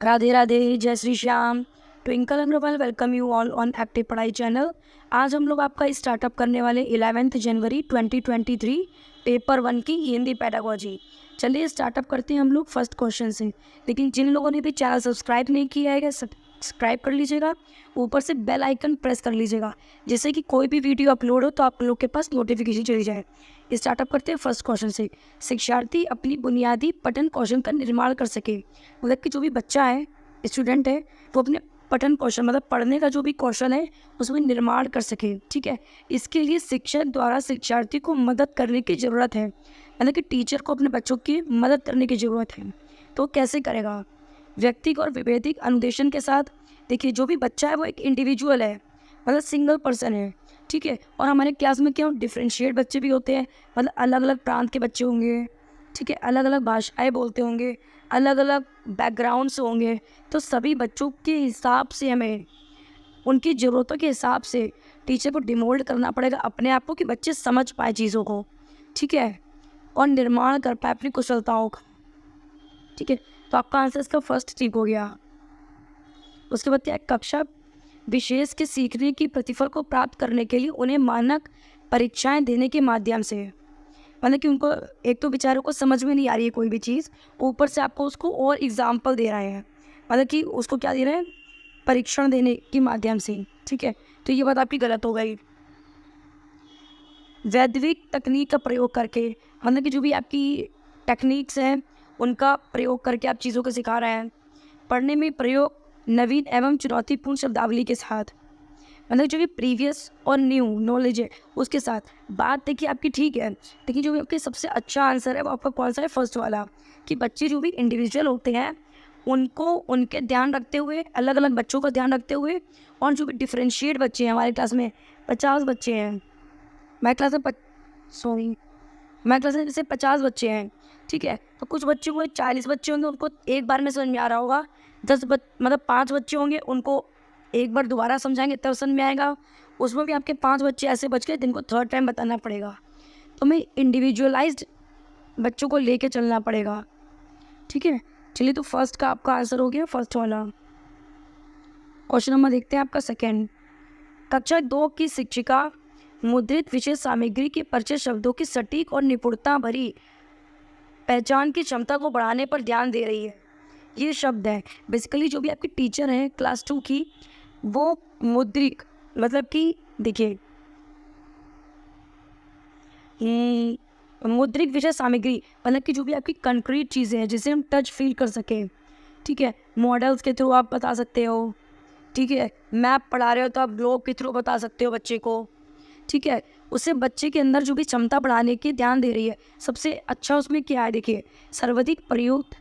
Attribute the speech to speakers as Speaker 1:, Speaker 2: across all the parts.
Speaker 1: राधे राधे, जय Shri Shyam. Twinkle Agrawal welcome you all on active पढ़ाई channel. आज हम लोग आपका स्टार्टअप करने वाले 11 जनवरी 2023 पेपर 1 की हिंदी पेडागोजी। चलिए स्टार्टअप करते हैं हम लोग फर्स्ट क्वेश्चन से। लेकिन जिन लोगों ने भी चैनल सब्सक्राइब नहीं किया है सब्सक्राइब कर लीजिएगा, ऊपर से बेल आइकन प्रेस कर लीजिएगा, जिससे कि कोई भी वीडियो अपलोड हो तो आप लोग के पास नोटिफिकेशन चली जाए। स्टार्टअप करते हैं फर्स्ट क्वेश्चन से। शिक्षार्थी अपनी बुनियादी पठन कौशल का निर्माण कर सके, मतलब कि जो भी बच्चा है, स्टूडेंट है, वो अपने पठन कौशल मतलब पढ़ने का जो भी कौशल है उसमें निर्माण कर सके। ठीक है, इसके लिए शिक्षक द्वारा शिक्षार्थी को मदद करने की ज़रूरत है, मतलब कि टीचर को अपने बच्चों की मदद करने की ज़रूरत है। तो कैसे करेगा? व्यक्तिगत और विभेदिक अनुदेशन के साथ। देखिए, जो भी बच्चा है वो एक इंडिविजुअल है, मतलब सिंगल पर्सन है। ठीक है, और हमारे क्लास में क्या डिफ्रेंशिएट बच्चे भी होते हैं, मतलब अलग अलग प्रांत के बच्चे होंगे। ठीक है, अलग अलग भाषाएं बोलते होंगे, अलग अलग बैकग्राउंड से होंगे। तो सभी बच्चों के हिसाब से हमें उनकी ज़रूरतों के हिसाब से टीचर को डिमोल्ड करना पड़ेगा अपने आप को, कि बच्चे समझ पाए चीज़ों को। ठीक है, और निर्माण कर पाए अपनी कुशलताओं का। ठीक है, तो आपका आंसर इसका फर्स्ट ठीक हो गया। उसके बाद क्या है? कक्षा विशेष के सीखने की प्रतिफल को प्राप्त करने के लिए उन्हें मानक परीक्षाएं देने के माध्यम से, मतलब कि उनको एक तो बेचारों को समझ में नहीं आ रही है कोई भी चीज़, ऊपर से आपको उसको और एग्जाम्पल दे रहे हैं, मतलब कि उसको क्या दे रहे हैं? परीक्षण देने के माध्यम से। ठीक है, तो ये बात आपकी गलत हो गई। वैज्ञानिक तकनीक का प्रयोग करके, मतलब कि जो भी आपकी टेक्निक्स हैं उनका प्रयोग करके आप चीज़ों को सिखा रहे हैं। पढ़ने में प्रयोग नवीन एवं चुनौतीपूर्ण शब्दावली के साथ, मतलब जो भी प्रीवियस और न्यू नॉलेज है उसके साथ। बात देखिए आपकी ठीक है, लेकिन जो भी आपके सबसे अच्छा आंसर है वो आपका कौन सा है? फर्स्ट वाला, कि बच्चे जो भी इंडिविजुअल होते हैं उनको उनके ध्यान रखते हुए, अलग अलग बच्चों का ध्यान रखते हुए, और जो भी डिफ्रेंशिएट बच्चे हैं, हमारे क्लास में 50 बच्चे हैं, मैं क्लास में मैं क्लास में जैसे 50 बच्चे हैं। ठीक है, तो कुछ बच्चे हुए 40 बच्चे होंगे, उनको एक बार में समझ में आ रहा होगा। मतलब 5 बच्चे होंगे, उनको एक बार दोबारा समझाएंगे तब समझ में आएगा। उसमें भी आपके 5 बच्चे ऐसे बच गए जिनको थर्ड टाइम बताना पड़ेगा। तो हमें इंडिविजुअलाइज्ड बच्चों को लेके चलना पड़ेगा। ठीक है, चलिए, तो फर्स्ट का आपका आंसर हो गया, फर्स्ट वाला। क्वेश्चन नंबर देखते हैं आपका सेकेंड। कक्षा 2 की शिक्षिका मुद्रित विषय सामग्री के परिचय शब्दों की सटीक और निपुणता भरी पहचान की क्षमता को बढ़ाने पर ध्यान दे रही है। ये शब्द है बेसिकली जो भी आपकी टीचर है क्लास 2 की, वो मुद्रिक, मतलब कि देखिए मुद्रिक विषय सामग्री, मतलब कि जो भी आपकी कंक्रीट चीज़ें हैं जिसे हम टच फील कर सकें। ठीक है, मॉडल्स के थ्रू आप बता सकते हो। ठीक है, मैप पढ़ा रहे हो तो आप ग्लोब के थ्रू बता सकते हो बच्चे को। ठीक है, उससे बच्चे के अंदर जो भी क्षमता बढ़ाने की ध्यान दे रही है। सबसे अच्छा उसमें क्या है? देखिए, सर्वाधिक प्रयुक्त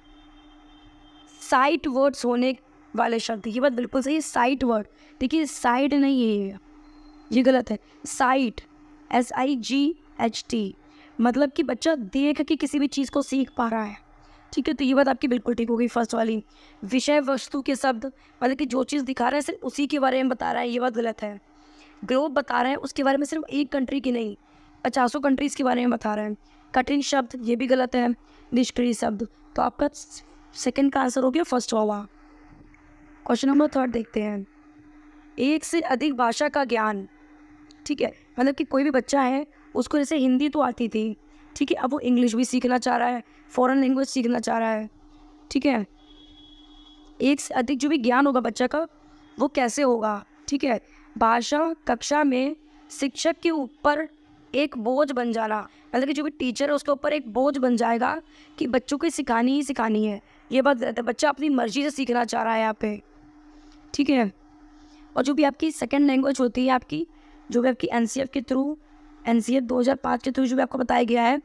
Speaker 1: साइट वर्ड्स होने वाले शब्द। ये बात बिल्कुल सही है, साइट वर्ड। देखिए, साइड नहीं है, ये गलत है। साइट, SIGHT, मतलब कि बच्चा देख के किसी भी चीज़ को सीख पा रहा है। ठीक है, तो ये बात आपकी बिल्कुल ठीक हो गई फर्स्ट वाली। विषय वस्तु के शब्द, मतलब कि जो चीज़ दिखा रहा है सिर्फ उसी के बारे में बता रहा है, ये बात गलत है। ग्लोब बता रहे हैं उसके बारे में, सिर्फ एक कंट्री की नहीं, 50 कंट्रीज़ के बारे में बता रहे हैं। कठिन शब्द, ये भी गलत है। निष्क्रिय शब्द, तो आपका सेकंड का आंसर हो गया फर्स्ट वाला। क्वेश्चन नंबर थर्ड देखते हैं। एक से अधिक भाषा का ज्ञान। ठीक है, मतलब कि कोई भी बच्चा है उसको जैसे हिंदी तो आती थी, ठीक है, अब वो इंग्लिश भी सीखना चाह रहा है, फॉरेन लैंग्वेज सीखना चाह रहा है। ठीक है, एक से अधिक जो भी ज्ञान होगा बच्चा का, वो कैसे होगा? ठीक है, भाषा कक्षा में शिक्षक के ऊपर एक बोझ बन जाना, मतलब कि जो भी टीचर है उसके ऊपर एक बोझ बन जाएगा कि बच्चों को सिखानी ही सिखानी है। ये बात गलत है, बच्चा अपनी मर्जी से सीखना चाह रहा है यहाँ पे। ठीक है, और जो भी आपकी सेकेंड लैंग्वेज होती है आपकी, जो भी आपकी NCF के थ्रू, NCF 2005 के थ्रू जो भी आपको बताया गया है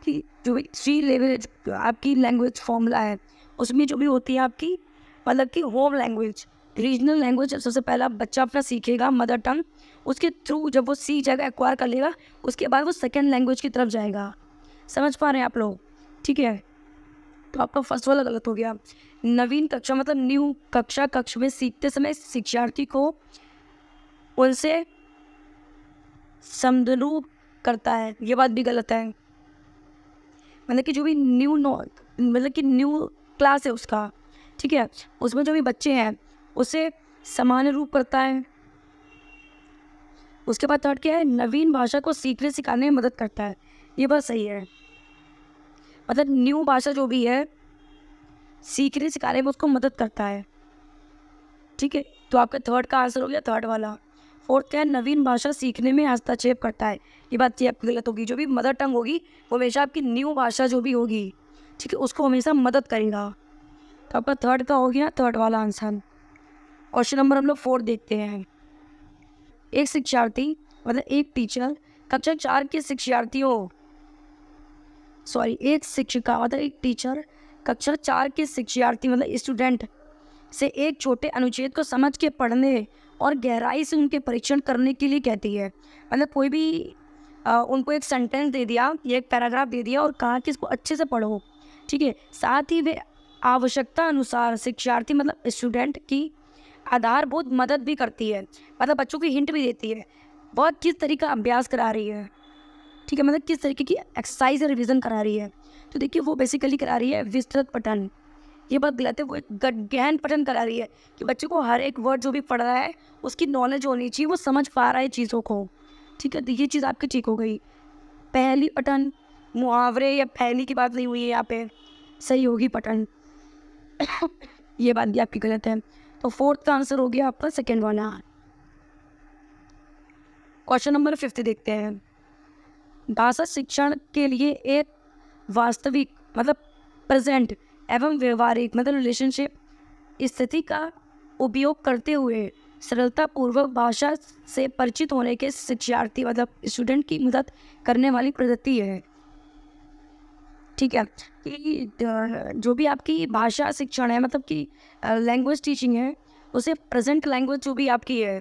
Speaker 1: कि जो भी 3 लेवल आपकी लैंग्वेज फॉर्मूला है, उसमें जो भी होती है आपकी, मतलब कि होम लैंग्वेज, रीजनल लैंग्वेज, जब सबसे पहला बच्चा अपना सीखेगा मदर टंग, उसके थ्रू जब वो सीख जाएगा, एक्वायर कर लेगा, उसके बाद वो सेकेंड लैंग्वेज की तरफ जाएगा। समझ पा रहे हैं आप लोग? ठीक है, तो आपका फर्स्ट वाला गलत हो गया। नवीन कक्षा मतलब न्यू कक्षा, कक्ष में सीखते समय शिक्षार्थी को उनसे समरूप करता है, ये बात भी गलत है। मतलब कि जो भी मतलब कि न्यू क्लास है उसका, ठीक है, उसमें जो भी बच्चे हैं उसे समान रूप करता है। उसके बाद थर्ड क्या है, नवीन भाषा को सीखने सिखाने में मदद करता है। ये बात सही है, मतलब न्यू भाषा जो भी है सीखने सिखाने में उसको मदद करता है। ठीक है, तो आपका थर्ड का आंसर हो गया थर्ड वाला। फोर्थ क्या है, नवीन भाषा सीखने में हस्तक्षेप करता है। ये बात ये आपकी गलत होगी। जो भी मदर टंग होगी वो हमेशा आपकी न्यू भाषा जो भी होगी, ठीक है, उसको हमेशा मदद करेगा। तो आपका थर्ड का हो गया थर्ड वाला आंसर। क्वेश्चन नंबर हम लोग 4 देखते हैं। एक शिक्षार्थी मतलब एक टीचर कक्षा 4 के शिक्षार्थियों एक शिक्षिका मतलब एक टीचर कक्षा 4 के शिक्षार्थी मतलब स्टूडेंट से एक छोटे अनुच्छेद को समझ के पढ़ने और गहराई से उनके परीक्षण करने के लिए कहती है। मतलब कोई भी उनको एक सेंटेंस दे दिया या एक पैराग्राफ दे दिया और कहा कि इसको अच्छे से पढ़ो। ठीक है, साथ ही वे आवश्यकता अनुसार शिक्षार्थी मतलब स्टूडेंट की आधारभूत मदद भी करती है। मतलब बच्चों की हिंट भी देती है बहुत किस तरीका अभ्यास करा रही है। ठीक है, मतलब किस तरीके की एक्सरसाइज या रिविज़न करा रही है। तो देखिए वो बेसिकली करा रही है विस्तृत पठन। ये बात गलत है, वो एक गहन पठन करा रही है कि बच्चे को हर एक वर्ड जो भी पढ़ रहा है उसकी नॉलेज होनी चाहिए, वो समझ पा रहा है चीज़ों को। ठीक है, तो ये चीज़ आपकी ठीक हो गई। पहली पठन मुहावरे या पहली की बात नहीं हुई है यहाँ पे, सही होगी पठन। ये बात भी आपकी गलत है। तो फोर्थ का आंसर हो गया आपका सेकेंड वाला। क्वेश्चन नंबर 5 देखते हैं। भाषा शिक्षण के लिए एक वास्तविक मतलब प्रेजेंट एवं व्यवहारिक मतलब रिलेशनशिप स्थिति का उपयोग करते हुए सरलतापूर्वक भाषा से परिचित होने के शिक्षार्थी मतलब स्टूडेंट की मदद करने वाली पद्धति है। ठीक है, कि जो भी आपकी भाषा शिक्षण है मतलब कि लैंग्वेज टीचिंग है उसे प्रेजेंट लैंग्वेज जो भी आपकी है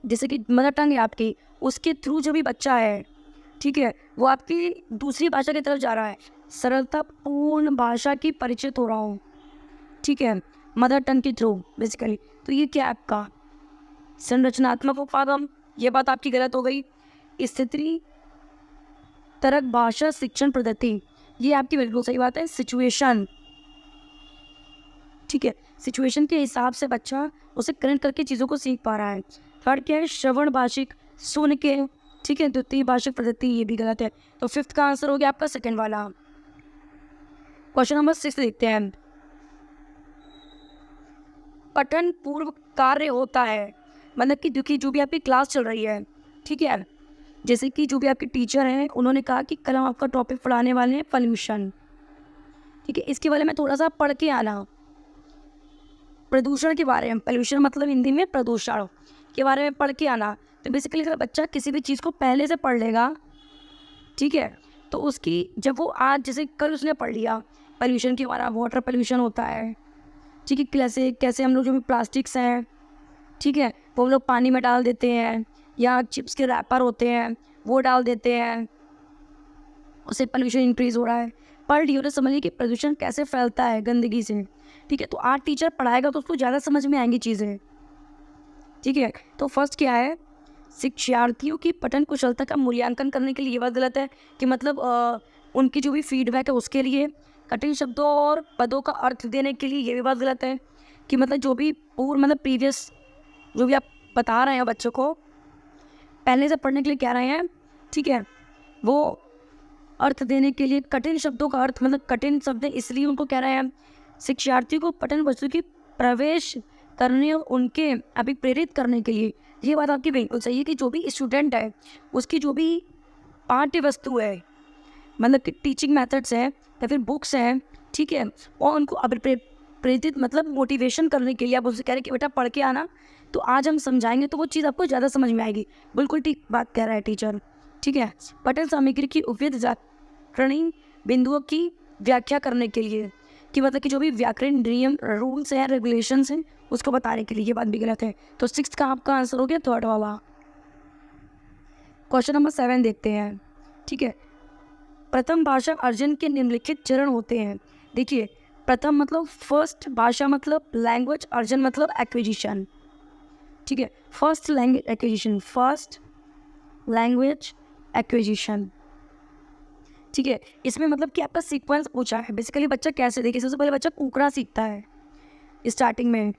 Speaker 1: जैसे कि मदर टंग है आपकी, उसके थ्रू जो भी बच्चा है, ठीक है, वो आपकी दूसरी भाषा की तरफ जा रहा है, सरलतापूर्ण भाषा की परिचित हो रहा हूँ। ठीक है, मदर टंग के थ्रू बेसिकली। तो ये क्या आपका संरचनात्मक उपागम, ये बात आपकी गलत हो गई। स्थिति तरक भाषा शिक्षण पद्धति, ये आपकी बिल्कुल सही बात है। सिचुएशन, ठीक है, सिचुएशन के हिसाब से बच्चा उसे कनेक्ट करके चीज़ों को सीख पा रहा है। थर्ड क्या है, श्रवण भाषिक, सुन के। ठीक है, द्वितीय भाषिक पद्धति, ये भी गलत है। तो फिफ्थ का आंसर हो गया आपका सेकेंड वाला। क्वेश्चन नंबर 6 देखते हैं। पठन पूर्व कार्य होता है मतलब कि देखिए जो भी आपकी क्लास चल रही है, ठीक है, जैसे कि जो भी आपके टीचर हैं उन्होंने कहा कि कल हम आपका टॉपिक पढ़ाने वाले हैं पॉल्यूशन। ठीक है, इसके बारे में थोड़ा सा पढ़ के आना, प्रदूषण के बारे में, पॉल्यूशन मतलब हिंदी में प्रदूषण के बारे में पढ़ के आना। तो बेसिकली अगर बच्चा किसी भी चीज़ को पहले से पढ़ लेगा, ठीक है, तो उसकी जब वो आज जैसे कल उसने पढ़ लिया पॉल्यूशन के बारे में, वाटर पॉल्यूशन होता है, ठीक है, कैसे कैसे हम लोग जो भी प्लास्टिक्स हैं, ठीक है, वो हम लोग पानी में डाल देते हैं या चिप्स के रैपर होते हैं वो डाल देते हैं, उससे पोल्यूशन इंक्रीज़ हो रहा है। पढ़ लियो तो समझिए कि प्रदूषण कैसे फैलता है गंदगी से। ठीक है, तो आज टीचर पढ़ाएगा तो उसको ज़्यादा समझ में आएंगी चीज़ें। ठीक है, तो फर्स्ट क्या है, शिक्षार्थियों की पठन कुशलता का मूल्यांकन करने के लिए। ये बात गलत है कि मतलब उनकी जो भी फीडबैक है उसके लिए। कठिन शब्दों और पदों का अर्थ देने के लिए, ये भी बात गलत है कि मतलब जो भी मतलब प्रीवियस जो भी आप बता रहे हैं बच्चों को पहले से पढ़ने के लिए कह रहे हैं, ठीक है, वो अर्थ देने के लिए कठिन शब्दों का अर्थ मतलब कठिन शब्द इसलिए उनको कह रहे हैं। शिक्षार्थियों को पठन वस्तु की प्रवेश करने और उनके अभिप्रेरित करने के लिए। ये बात आपकी बिल्कुल सही है कि जो भी स्टूडेंट है उसकी जो भी पाठ्य वस्तु है मतलब कि टीचिंग मेथड्स हैं या फिर बुक्स हैं, ठीक है, और उनको प्रेरित मतलब मोटिवेशन करने के लिए आप उनसे कह रहे हैं कि बेटा पढ़ के आना, तो आज हम समझाएंगे तो वो चीज़ आपको ज़्यादा समझ में आएगी। बिल्कुल ठीक बात कह रहा है टीचर। ठीक है, पठन सामग्री की उपयुक्त व्याकरणिक बिंदुओं की व्याख्या करने के लिए कि मतलब कि जो भी व्याकरण नियम रूल्स हैं रेगुलेशंस हैं उसको बताने के लिए। ये बात भी गलत है। तो 6 का आपका आंसर हो गया थर्ड वाला। क्वेश्चन नंबर 7 देखते हैं। ठीक है, प्रथम भाषा अर्जन के निम्नलिखित चरण होते हैं। देखिए, प्रथम मतलब फर्स्ट, भाषा मतलब लैंग्वेज, अर्जन मतलब एक्विजिशन। ठीक है, first language acquisition, first language acquisition. ठीक है। इसमें मतलब कि आपका सीक्वेंस पूछा है, बेसिकली बच्चा कैसे देखिए, सबसे पहले बच्चा कूकना सीखता है स्टार्टिंग में,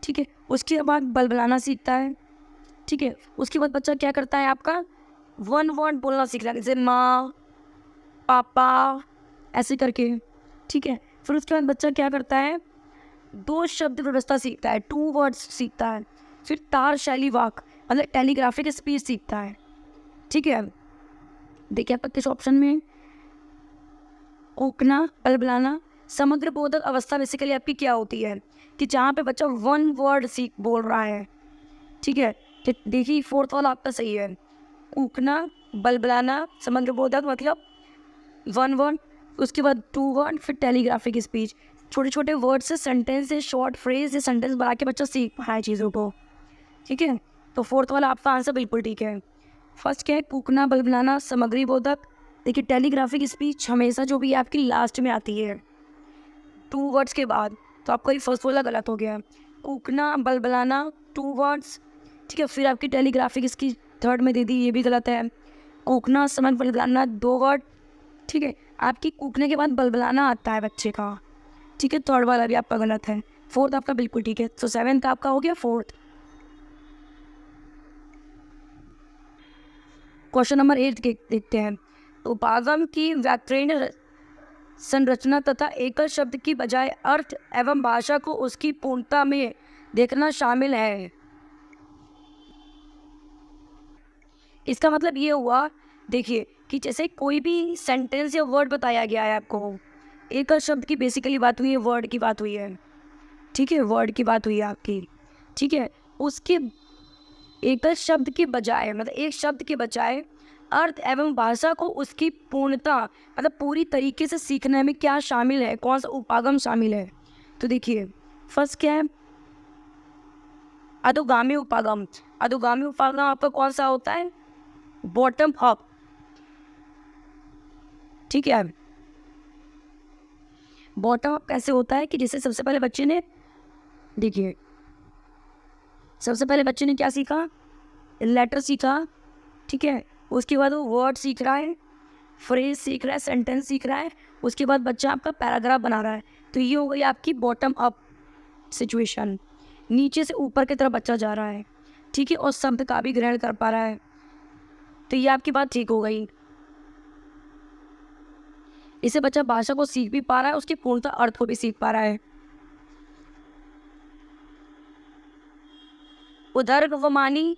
Speaker 1: ठीक है। उसके बाद बलबलाना सीखता है, ठीक है। उसके बाद बच्चा क्या करता है आपका वन वर्ड बोलना सीख रहा है, जैसे माँ, पापा, ऐसे करके, ठीक है। फिर उसके बाद बच्चा क्या करता है, 2 शब्द व्यवस्था सीखता है, 2 वर्ड्स सीखता है। फिर तार शैली वाक मतलब टेलीग्राफिक स्पीच सीखता है, ठीक है। देखिए आपका किस ऑप्शन में, कूकना, बलबलाना। समग्र बोधक अवस्था बेसिकली आपकी क्या होती है कि जहाँ पे बच्चा 1 वर्ड सीख बोल रहा है, ठीक है। तो देखिए 4th वाला आपका सही है, कूकना, बलबलाना, समग्र बोधक मतलब 1 वर्ड, उसके बाद 2 वर्ड, फिर टेलीग्राफिक स्पीच। छोटे छोटे वर्ड से सेंटेंस से शॉर्ट फ्रेज या सेंटेंस बना के बच्चा सीख पाए चीज़ों को, ठीक है। तो 4th वाला आपका आंसर बिल्कुल ठीक है। फर्स्ट क्या है, कूकना, बलबलाना, समग्री बोधक। देखिए टेलीग्राफिक स्पीच हमेशा जो भी आपकी लास्ट में आती है 2 वर्ड्स के बाद, तो आपका ये फर्स्ट वाला गलत हो गया। कूकना, बलबलाना 2 वर्ड्स, ठीक है। फिर आपकी टेलीग्राफिक इसकी 3rd में दे दी, ये भी गलत है। कूकना, समझ, बलबलाना 2 वर्ड, ठीक है। आपकी कूकने के बाद बलबलाना आता है बच्चे का, ठीक है। 3rd वाला भी आपका गलत है। 4th आपका बिल्कुल ठीक है। तो 7th आपका हो गया 4th। क्वेश्चन नंबर 8 देखते हैं। उपागम की व्याकरण संरचना तथा एकल शब्द की बजाय अर्थ एवं भाषा को उसकी पूर्णता में देखना शामिल है। इसका मतलब ये हुआ, देखिए कि जैसे कोई भी सेंटेंस या वर्ड बताया गया है आपको, एकल शब्द की बेसिकली बात हुई है, वर्ड की बात हुई है, ठीक है। वर्ड की बात हुई है आपकी, ठीक है। उसके एकल शब्द के बजाय मतलब एक शब्द के बजाय अर्थ एवं भाषा को उसकी पूर्णता मतलब पूरी तरीके से सीखने में क्या शामिल है, कौन सा उपागम शामिल है। तो देखिए फर्स्ट क्या है, अधोगामी उपागम। अधोगामी उपागम आपका कौन सा होता है, बॉटम अप, ठीक है। बॉटम अप कैसे होता है कि जैसे सबसे पहले बच्चे ने, देखिए सबसे पहले बच्चे ने क्या सीखा, लेटर सीखा, ठीक है। उसके बाद वो वर्ड सीख रहा है, फ्रेज सीख रहा है, सेंटेंस सीख रहा है। उसके बाद बच्चा आपका पैराग्राफ बना रहा है। तो ये हो गई आपकी बॉटम अप सिचुएशन, नीचे से ऊपर की तरफ बच्चा जा रहा है, ठीक है। और शब्द का भी ग्रहण कर पा रहा है। तो ये आपकी बात ठीक हो गई, इससे बच्चा भाषा को सीख भी पा रहा है, उसके पूर्णतः अर्थ को भी सीख पा रहा है। उदर्गवमानी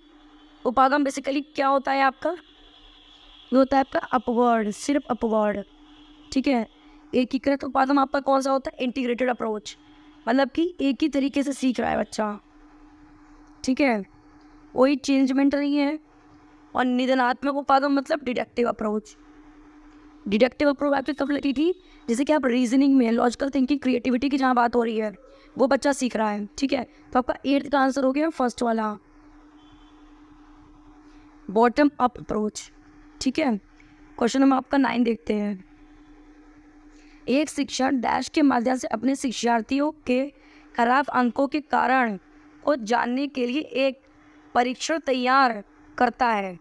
Speaker 1: उपागम बेसिकली क्या होता है आपका, ये होता है आपका अपवर्ड, सिर्फ अपवर्ड, ठीक है। एकीकृत उपागम आपका कौन सा होता है, इंटीग्रेटेड अप्रोच, मतलब कि एक ही तरीके से सीख रहा है बच्चा, ठीक है। कोई चेंजमेंट नहीं है। और निदानात्मक उपागम मतलब डिडक्टिव अप्रोच। डिडक्टिव अप्रोच आपकी कब लगी थी, जैसे कि आप रीजनिंग में लॉजिकल थिंकिंग क्रिएटिविटी की जहाँ बात हो रही है वो बच्चा सीख रहा है, ठीक है। तो आपका 8th का आंसर हो गया फर्स्ट वाला, बॉटम अप अप्रोच, ठीक है। क्वेश्चन नंबर आपका 9 देखते हैं। एक शिक्षक डैश के माध्यम से अपने शिक्षार्थियों के खराब अंकों के कारण को जानने के लिए एक परीक्षण तैयार करता है,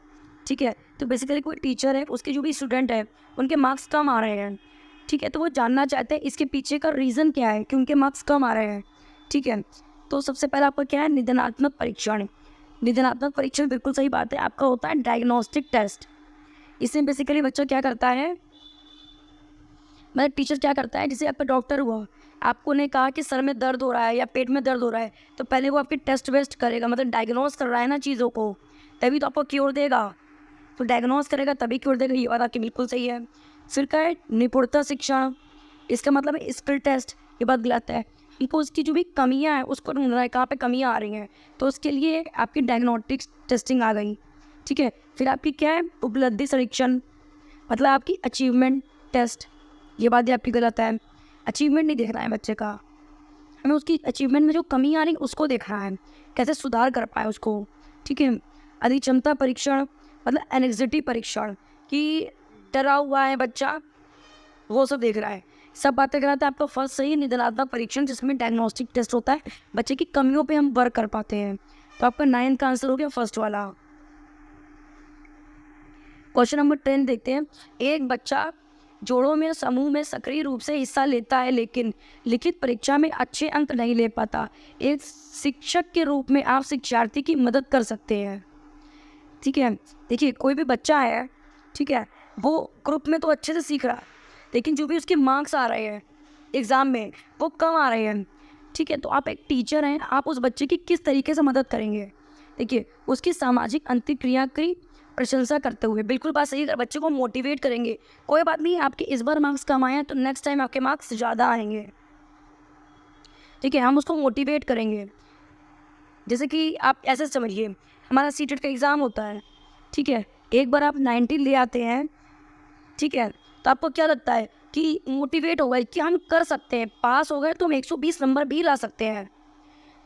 Speaker 1: ठीक है। तो बेसिकली कोई टीचर है, उसके जो भी स्टूडेंट है उनके मार्क्स कम आ रहे हैं, ठीक है। तो वो जानना चाहते हैं इसके पीछे का रीज़न क्या है कि उनके मार्क्स कम आ रहे हैं, ठीक है। तो सबसे पहला आपका क्या है, निदानात्मक परीक्षण। निदानात्मक परीक्षण बिल्कुल सही बात है, आपका होता है डायग्नोस्टिक टेस्ट। इसमें बेसिकली बच्चा क्या करता है, मतलब टीचर क्या करता है, जैसे आपका डॉक्टर हुआ, आपको ने कहा कि सर में दर्द हो रहा है या पेट में दर्द हो रहा है, तो पहले वो आपकी टेस्ट वेस्ट करेगा, मतलब डायग्नोस कर रहा है ना चीज़ों को, तभी तो आपको क्योर देगा। तो डायग्नोस करेगा तभी क्योर देगा, ये बात आपकी बिल्कुल सही है। फिर क्या है, निपुणता शिक्षण, इसका मतलब है स्किल टेस्ट, ये बात गलत है। इनको उसकी जो भी कमियां हैं उसको ढूंढना है, कहाँ पे कमियां आ रही हैं, तो उसके लिए आपकी डायग्नोस्टिक टेस्टिंग आ गई, ठीक है। फिर आपकी क्या है, उपलब्धि परीक्षण, मतलब आपकी अचीवमेंट टेस्ट, ये बात भी आपकी गलत है। अचीवमेंट नहीं देखना है बच्चे का, हमें उसकी अचीवमेंट में जो कमी आ रही है उसको देखना है, कैसे सुधार कर पाए उसको, ठीक है। अधिक्षमता परीक्षण मतलब एनेक्सिटी परीक्षण, कि डरा हुआ है बच्चा, वो सब देख रहा है, सब बातें कराता है। आपका फर्स्ट सही है, निदानात्मक परीक्षण, जिसमें डायग्नोस्टिक टेस्ट होता है, बच्चे की कमियों पे हम वर्क कर पाते हैं। तो आपका 9th का आंसर हो गया फर्स्ट वाला। क्वेश्चन नंबर 10 देखते हैं। एक बच्चा जोड़ों में समूह में सक्रिय रूप से हिस्सा लेता है लेकिन लिखित परीक्षा में अच्छे अंक नहीं ले पाता। एक शिक्षक के रूप में आप शिक्षार्थी की मदद कर सकते हैं। ठीक है, देखिए कोई भी बच्चा है, ठीक है, वो ग्रुप में तो अच्छे से सीख रहा है, लेकिन जो भी उसके मार्क्स आ रहे हैं एग्ज़ाम में वो कम आ रहे हैं। ठीक है, तो आप एक टीचर हैं, आप उस बच्चे की किस तरीके से मदद करेंगे? देखिए, उसकी सामाजिक अंतर्क्रिया की प्रशंसा करते हुए, बिल्कुल बात सही है, बच्चे को मोटिवेट करेंगे। कोई बात नहीं, आपके इस बार मार्क्स कम आए हैं तो नेक्स्ट टाइम आपके मार्क्स ज़्यादा आएंगे। ठीक है, हम उसको मोटिवेट करेंगे। जैसे कि आप ऐसे समझिए, हमारा सीटेट का एग्ज़ाम होता है, ठीक है, एक बार आप 90 ले आते हैं, ठीक है, तो आपको क्या लगता है कि मोटिवेट हो गए कि हम कर सकते हैं, पास हो गए तो हम 120 नंबर भी ला सकते हैं।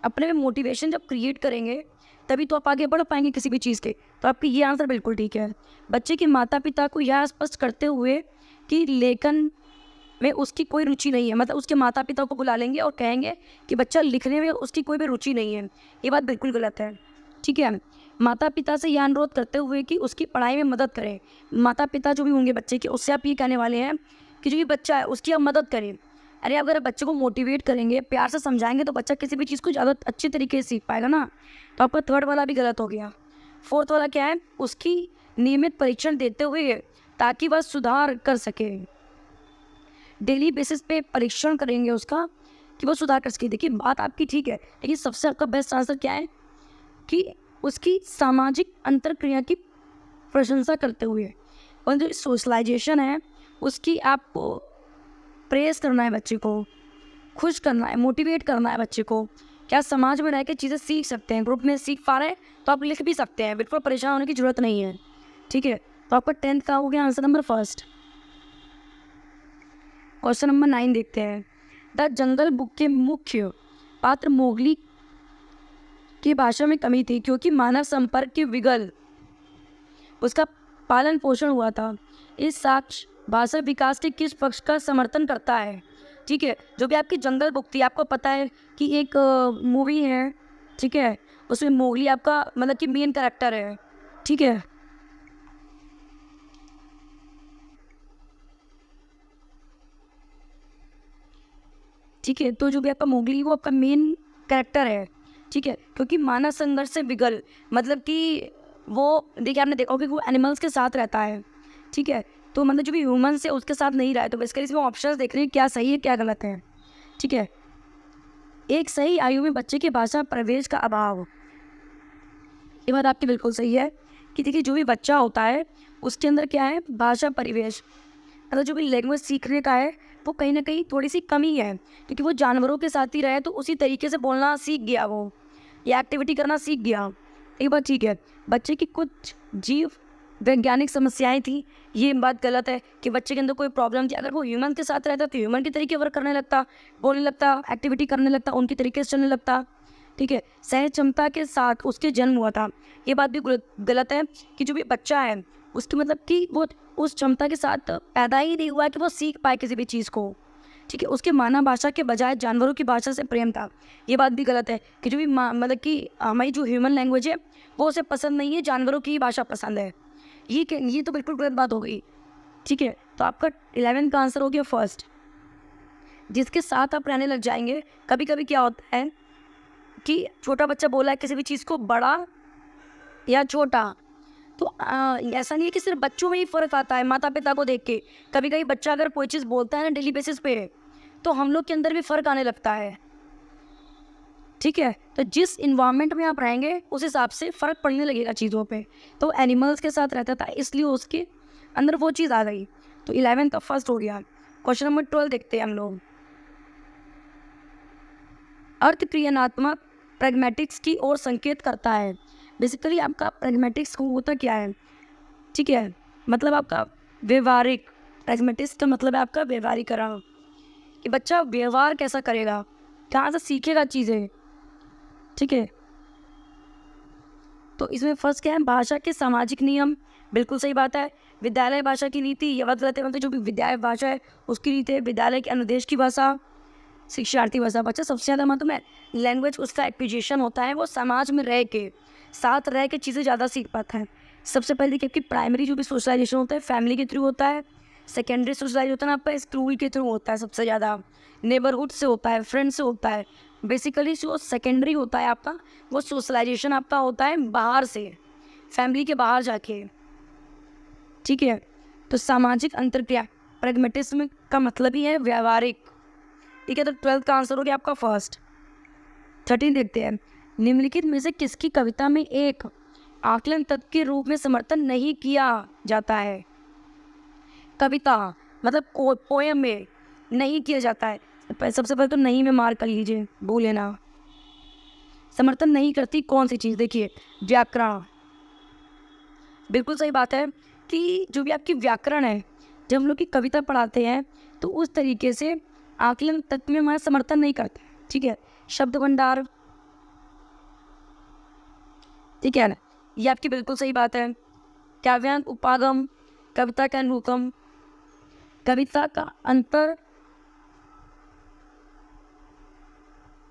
Speaker 1: अपने में मोटिवेशन जब क्रिएट करेंगे तभी तो आप आगे बढ़ पाएंगे किसी भी चीज़ के। तो आपकी ये आंसर बिल्कुल ठीक है। बच्चे के माता पिता को यह स्पष्ट करते हुए कि लेखन में उसकी कोई रुचि नहीं है, मतलब उसके माता पिता को बुला लेंगे और कहेंगे कि बच्चा लिखने में उसकी कोई भी रुचि नहीं है, ये बात बिल्कुल गलत है। ठीक है, माता पिता से यह अनुरोध करते हुए कि उसकी पढ़ाई में मदद करें। माता पिता जो भी होंगे बच्चे के, उससे आप ये कहने वाले हैं कि जो भी बच्चा है उसकी आप मदद करें। अरे अगर बच्चे को मोटिवेट करेंगे, प्यार से समझाएंगे तो बच्चा किसी भी चीज़ को ज़्यादा अच्छे तरीके से सीख पाएगा ना। तो आपका थर्ड वाला भी गलत हो गया। फोर्थ वाला क्या है? उसकी नियमित परीक्षण देते हुए ताकि वह सुधार कर सके। डेली बेसिस पे परीक्षण करेंगे उसका कि वो सुधार कर सके। देखिए बात आपकी ठीक है, लेकिन सबसे आपका बेस्ट आंसर क्या है कि उसकी सामाजिक अंतर्क्रिया की प्रशंसा करते हुए, और जो सोशलाइजेशन है उसकी आपको प्रेस करना है, बच्चे को खुश करना है, मोटिवेट करना है बच्चे को। क्या समाज में रह के चीज़ें सीख सकते हैं, ग्रुप में सीख पा रहे हैं तो आप लिख भी सकते हैं, बिल्कुल परेशान होने की ज़रूरत नहीं है। ठीक है, तो आपका 10th का हो गया answer number first. Question number 9 देखते हैं। द जंगल बुक के मुख्य पात्र मोगली की भाषा में कमी थी क्योंकि मानव संपर्क के विगल उसका पालन पोषण हुआ था। इस साक्ष्य भाषा विकास के किस पक्ष का समर्थन करता है? ठीक है, जो भी आपकी जंगल बुक थी, आपको पता है कि एक मूवी है, ठीक है, उसमें मोगली आपका मतलब कि मेन कैरेक्टर है। ठीक है, ठीक है, तो जो भी आपका मोगली वो आपका मेन कैरेक्टर है। ठीक है, क्योंकि मानव संघर्ष से विगल मतलब कि वो, देखिए आपने देखा होगा कि वो एनिमल्स के साथ रहता है। ठीक है, तो मतलब जो भी ह्यूमन से उसके साथ नहीं रहा है, तो बेसिकली इसमें ऑप्शंस देख रहे हैं क्या सही है क्या गलत है। ठीक है, एक सही आयु में बच्चे के भाषा प्रवेश का अभाव, ये बात आपकी बिल्कुल सही है कि देखिए जो भी बच्चा होता है उसके अंदर क्या है, भाषा परिवेश, मतलब जो भी लैंग्वेज सीखने का है वो कहीं ना कहीं थोड़ी सी कमी है, क्योंकि वो जानवरों के साथ ही रहे तो उसी तरीके से बोलना सीख गया, वो या एक्टिविटी करना सीख गया। एक बात ठीक है, बच्चे की कुछ जीव वैज्ञानिक समस्याएं थी, ये बात गलत है कि बच्चे के अंदर कोई प्रॉब्लम थी। अगर वो ह्यूमन के साथ रहता तो ह्यूमन के तरीके वर्क करने लगता, बोलने लगता, एक्टिविटी करने लगता, उनके तरीके से चलने लगता। ठीक है, सहज क्षमता के साथ उसके जन्म हुआ था, ये बात भी गलत है कि जो भी बच्चा है उसकी मतलब कि वो उस क्षमता के साथ पैदा ही नहीं हुआ है कि वो सीख पाए किसी भी चीज़ को। ठीक है, उसके मानव भाषा के बजाय जानवरों की भाषा से प्रेम था, ये बात भी गलत है कि जो भी मतलब कि हमारी जो ह्यूमन लैंग्वेज है वो उसे पसंद नहीं है, जानवरों की ही भाषा पसंद है। ये तो बिल्कुल गलत बात हो गई। ठीक है, तो आपका 11 का आंसर हो गया फर्स्ट। जिसके साथ आप रहने लग जाएंगे, कभी कभी क्या होता है कि छोटा बच्चा बोला है किसी भी चीज़ को बड़ा या छोटा, तो ऐसा नहीं है कि सिर्फ बच्चों में ही फ़र्क आता है माता पिता को देख के। कभी कभी बच्चा अगर कोई चीज़ बोलता है ना डेली बेसिस पे, तो हम लोग के अंदर भी फ़र्क आने लगता है। ठीक है, तो जिस इन्वायरमेंट में आप रहेंगे उस हिसाब से फ़र्क पड़ने लगेगा चीज़ों पे। तो एनिमल्स के साथ रहता था इसलिए उसके अंदर वो चीज़ आ गई। तो 11 का फर्स्ट हो गया। क्वेश्चन नंबर 12 देखते हैं हम लोग। अर्थक्रियात्मक प्रैग्मेटिक्स की ओर संकेत करता है। बेसिकली आपका प्रैग्मेटिक्स होता क्या है? ठीक है, मतलब आपका व्यवहारिक, प्रैग्मेटिक्स का मतलब है आपका व्यवहारीकरण, कि बच्चा व्यवहार कैसा करेगा, कहाँ से सीखेगा चीज़ें। ठीक है, तो इसमें फर्स्ट क्या है, भाषा के सामाजिक नियम, बिल्कुल सही बात है। विद्यालय भाषा की नीति, ये बात गलत है, मतलब जो भी विद्यालय भाषा है उसकी नीति है। विद्यालय के अनुदेश की भाषा, शिक्षार्थी भाषा। बच्चा सबसे ज़्यादा मतलब है लैंग्वेज उसका एक्विजिशन होता है, वो समाज में रह के साथ रह के चीज़ें ज़्यादा सीख पाता है। सबसे पहले क्योंकि प्राइमरी जो भी सोशलाइजेशन होता है फैमिली के थ्रू होता है, सेकेंडरी सोशलाइज होता है ना आपका स्कूल के थ्रू होता है, सबसे ज़्यादा नेबरहुड से होता है, फ्रेंड से होता है। बेसिकली जो सेकेंडरी होता है आपका, वो सोशलाइजेशन आपका होता है बाहर से, फैमिली के बाहर जाके, ठीक है। तो सामाजिक अंतर्क्रिया, प्रैग्मेटिज्म का मतलब ही है व्यावहारिक, ठीक है। तो 12th का आंसर हो गया आपका फर्स्ट। 13 देखते हैं, निम्नलिखित में से किसकी कविता में एक आकलन तत्व के रूप में समर्थन नहीं किया जाता है? कविता मतलब पोएम में नहीं किया जाता है। सबसे पहले तो नहीं में मार कर लीजिए, भूले ना। समर्थन नहीं करती कौन सी चीज़? देखिए व्याकरण, बिल्कुल सही बात है कि जो भी आपकी व्याकरण है, जब हम लोग की कविता पढ़ाते हैं तो उस तरीके से आकलन तत्व में हमारा समर्थन नहीं करता, ठीक है। शब्द भंडार, ठीक है ना, ये आपकी बिल्कुल सही बात है। काव्यांश, उपागम, कविता का अनुगम, कविता का अंतर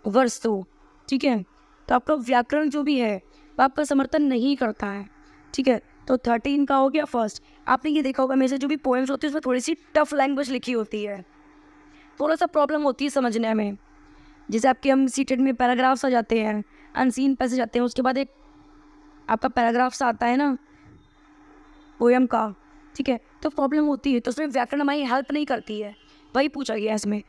Speaker 1: वस्तु, ठीक है। तो आपका व्याकरण जो भी है वो आपका समर्थन नहीं करता है, ठीक है। तो 13 का हो गया फर्स्ट। आपने ये देखा होगा मेरे से जो भी पोएम्स होती है उसमें थोड़ी सी टफ लैंग्वेज लिखी होती है, थोड़ा सा प्रॉब्लम होती है समझने में। जैसे आपके हम सीटेड में पैराग्राफ्स आ जाते हैं, अनसीन पैसेज आते हैं, उसके बाद एक आपका पैराग्राफ्स आता है ना पोएम का, ठीक है। तो प्रॉब्लम होती है, तो उसमें व्याकरण हमारी हेल्प नहीं करती है, वही पूछा गया इसमें,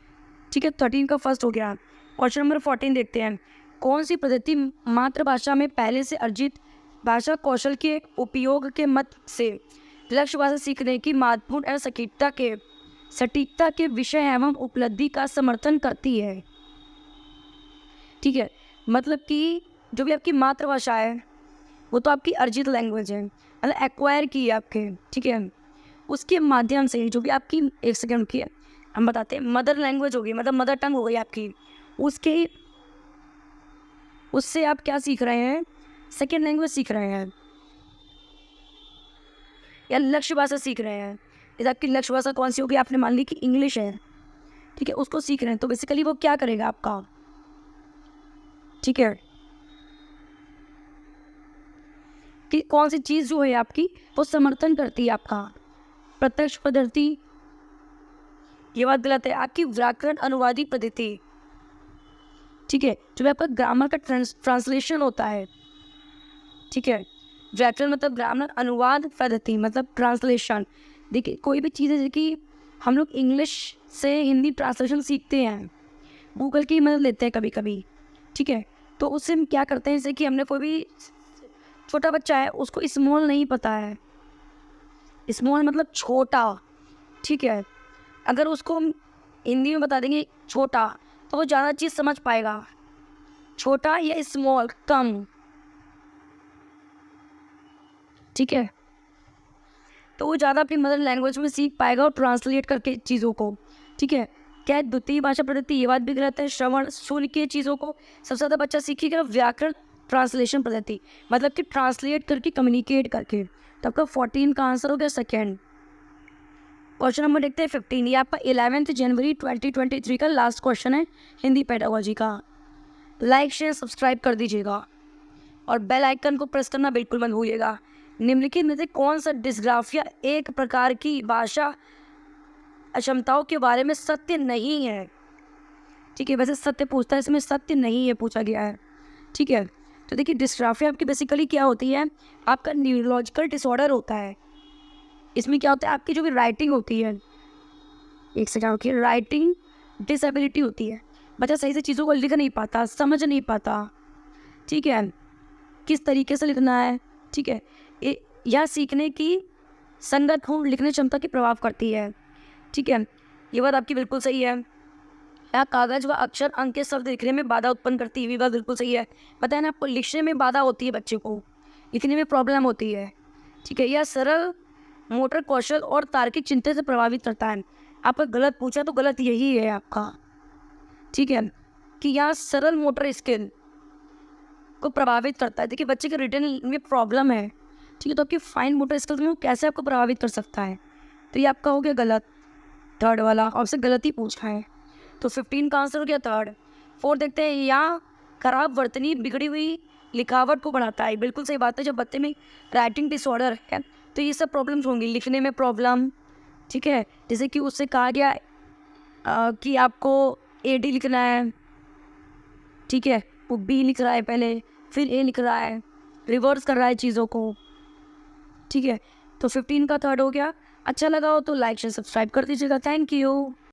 Speaker 1: ठीक है। 13 का फर्स्ट हो गया। क्वेश्चन नंबर 14 देखते हैं, कौन सी पद्धति मातृभाषा में पहले से अर्जित भाषा कौशल के उपयोग के मत से लक्ष्य भाषा सीखने की महत्वपूर्ण एवं सटीकता के विषय एवं उपलब्धि का समर्थन करती है? ठीक है, मतलब कि जो भी आपकी मातृभाषा है वो तो आपकी अर्जित लैंग्वेज है, मतलब एक्वायर की है आपके, ठीक है। उसके माध्यम से जो भी आपकी, एक सेकेंड की हम बताते हैं, मदर लैंग्वेज होगी, मतलब मदर टंग हो गई आपकी, उससे आप क्या सीख रहे हैं? सेकेंड लैंग्वेज सीख रहे हैं या लक्ष्य भाषा सीख रहे हैं। जैसे आपकी लक्ष्य भाषा कौन सी होगी? आपने मान ली कि इंग्लिश है, ठीक है, उसको सीख रहे हैं, तो बेसिकली वो क्या करेगा आपका, ठीक है, कि कौन सी चीज़ जो है आपकी वो समर्थन करती है आपका प्रत्यक्ष पद्धति, ये बात गलत है। आपकी व्याकरण अनुवादी पद्धति, ठीक है, जो भी आपका ग्रामर का ट्रांसलेशन होता है, ठीक है। व्याकरण मतलब ग्रामर, अनुवाद पद्धति मतलब ट्रांसलेशन। देखिए कोई भी चीज़ है जैसे कि हम लोग इंग्लिश से हिंदी ट्रांसलेशन सीखते हैं, गूगल की मदद लेते हैं कभी कभी, ठीक है। तो उससे हम क्या करते हैं, जैसे कि हमने कोई भी छोटा बच्चा है उसको स्मॉल नहीं पता है, स्मॉल मतलब छोटा, ठीक है। अगर उसको हम हिंदी में बता देंगे छोटा तो वो ज़्यादा चीज़ समझ पाएगा, छोटा या स्मॉल कम, ठीक है। तो वो ज़्यादा अपनी मदर लैंग्वेज में सीख पाएगा और ट्रांसलेट करके चीज़ों को, ठीक है। क्या द्वितीय भाषा पद्धति, ये बात भी गलत है। श्रवण सुन के चीज़ों को सबसे ज़्यादा बच्चा सीखेगा। व्याकरण ट्रांसलेशन पद्धति मतलब कि ट्रांसलेट करके, कम्युनिकेट करके। तो आपका 14 का आंसर हो गया सेकेंड। क्वेश्चन नंबर देखते हैं 15, ये आपका 11 जनवरी 2023 का लास्ट क्वेश्चन है हिंदी पेडागोजी का। लाइक शेयर सब्सक्राइब कर दीजिएगा और बेल आइकन को प्रेस करना बिल्कुल मत भूलिएगा। निम्नलिखित में से कौन सा डिस्ग्राफिया एक प्रकार की भाषा अक्षमताओं के बारे में सत्य नहीं है? ठीक है, वैसे सत्य पूछता है, इसमें सत्य नहीं है पूछा गया है, ठीक है। तो देखिए डिस्ग्राफिया आपकी बेसिकली क्या होती है, आपका न्यूरोलॉजिकल डिसऑर्डर होता है। इसमें क्या होता है, आपकी जो भी राइटिंग होती है, एक सेकंड होती है, राइटिंग डिसेबिलिटी होती है। बच्चा सही से चीज़ों को लिख नहीं पाता, समझ नहीं पाता, ठीक है, किस तरीके से लिखना है, ठीक है। यह सीखने की संगत हो लिखने क्षमता की प्रभाव करती है, ठीक है। ये बात आपकी बिल्कुल सही है। यह कागज व अक्षर अंक के शब्द लिखने में बाधा उत्पन्न करती है, ये बात बिल्कुल सही है। बताया ना आपको, लिखने में बाधा होती है, बच्चे को लिखने में प्रॉब्लम होती है, ठीक है। यह सरल मोटर कौशल और तार्किक चिंतन से प्रभावित करता है। आपका गलत पूछा तो गलत यही है आपका, ठीक है, कि यह सरल मोटर स्किल को प्रभावित करता है। देखिए बच्चे के रिटर्न में प्रॉब्लम है, ठीक है, तो आपकी फाइन मोटर स्किल्स में कैसे आपको प्रभावित कर सकता है? तो ये आपका हो गया गलत, थर्ड वाला आपसे गलत ही पूछा है। तो 15 का आंसर हो गया थर्ड। 4 देखते हैं, या खराब वर्तनी बिगड़ी हुई लिखावट को बढ़ाता है। बिल्कुल सही बात है, जब बच्चे में राइटिंग डिसऑर्डर है तो ये सब प्रॉब्लम्स होंगी, लिखने में प्रॉब्लम, ठीक है। जैसे कि उससे कहा गया कि आपको AD लिखना है, ठीक है, वो B लिख रहा है पहले, फिर A लिख रहा है, रिवर्स कर रहा है चीज़ों को, ठीक है। तो 15 का थर्ड हो गया। अच्छा लगा हो तो लाइक शेयर सब्सक्राइब कर दीजिएगा। Thank you.